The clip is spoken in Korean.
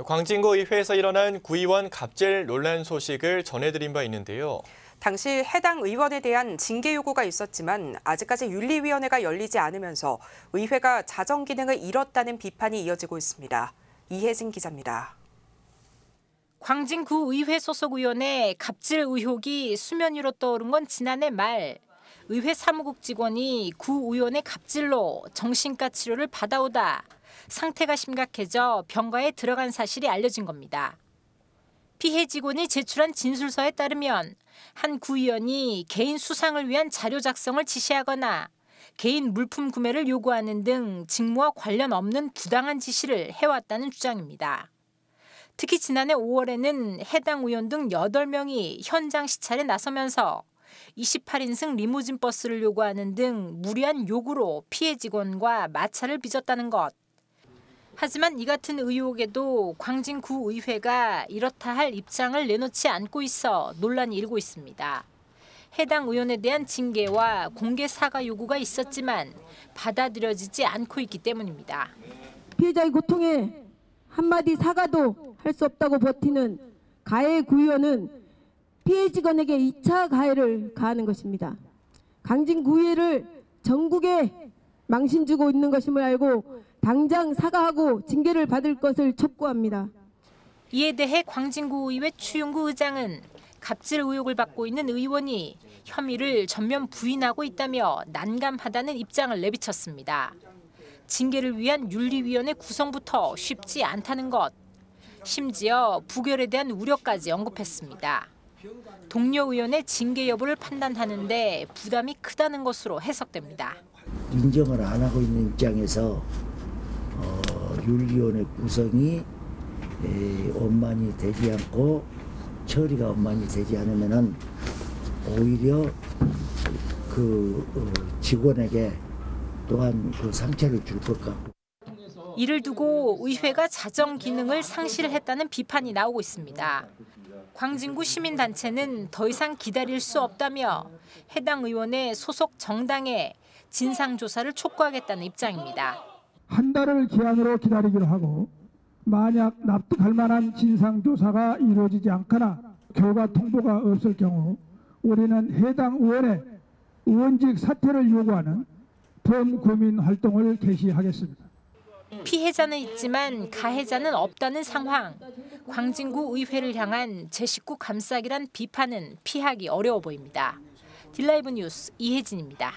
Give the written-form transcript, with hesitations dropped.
광진구 의회에서 일어난 구의원 갑질 논란 소식을 전해드린 바 있는데요. 당시 해당 의원에 대한 징계 요구가 있었지만 아직까지 윤리위원회가 열리지 않으면서 의회가 자정 기능을 잃었다는 비판이 이어지고 있습니다. 이혜진 기자입니다. 광진구 의회 소속 의원의 갑질 의혹이 수면 위로 떠오른 건 지난해 말. 의회 사무국 직원이 구 의원의 갑질로 정신과 치료를 받아오다 상태가 심각해져 병가에 들어간 사실이 알려진 겁니다. 피해 직원이 제출한 진술서에 따르면 한 구 의원이 개인 수상을 위한 자료 작성을 지시하거나 개인 물품 구매를 요구하는 등 직무와 관련 없는 부당한 지시를 해왔다는 주장입니다. 특히 지난해 5월에는 해당 의원 등 8명이 현장 시찰에 나서면서 28인승 리무진 버스를 요구하는 등 무리한 요구로 피해 직원과 마찰을 빚었다는 것. 하지만 이 같은 의혹에도 광진구 의회가 이렇다 할 입장을 내놓지 않고 있어 논란이 일고 있습니다. 해당 의원에 대한 징계와 공개 사과 요구가 있었지만 받아들여지지 않고 있기 때문입니다. 피해자의 고통에 한마디 사과도 할 수 없다고 버티는 가해 구의원은 피해 직원에게 2차 가해를 가하는 것입니다. 광진구의회를 전국에 망신 주고 있는 것임을 알고 당장 사과하고 징계를 받을 것을 촉구합니다. 이에 대해 광진구의회 추윤구 의장은 갑질 의혹을 받고 있는 의원이 혐의를 전면 부인하고 있다며 난감하다는 입장을 내비쳤습니다. 징계를 위한 윤리위원회 구성부터 쉽지 않다는 것. 심지어 부결에 대한 우려까지 언급했습니다. 동료 의원의 징계 여부를 판단하는데 부담이 크다는 것으로 해석됩니다. 인정을 안 하고 있는 입장에서 윤리위원회 구성이 원만히 되지 않고 처리가 원만히 되지 않으면은 오히려 그 직원에게 또한 그 상처를 줄 것 같고. 이를 두고 의회가 자정 기능을 상실했다는 비판이 나오고 있습니다. 광진구 시민단체는 더 이상 기다릴 수 없다며 해당 의원의 소속 정당에 진상조사를 촉구하겠다는 입장입니다. 한 달을 기한으로 기다리기로 하고 만약 납득할 만한 진상조사가 이루어지지 않거나 결과 통보가 없을 경우 우리는 해당 의원의 의원직 사퇴를 요구하는 범구민 활동을 개시하겠습니다. 피해자는 있지만 가해자는 없다는 상황. 광진구 의회를 향한 제 식구 감싸기란 비판은 피하기 어려워 보입니다. 딜라이브 뉴스 이혜진입니다.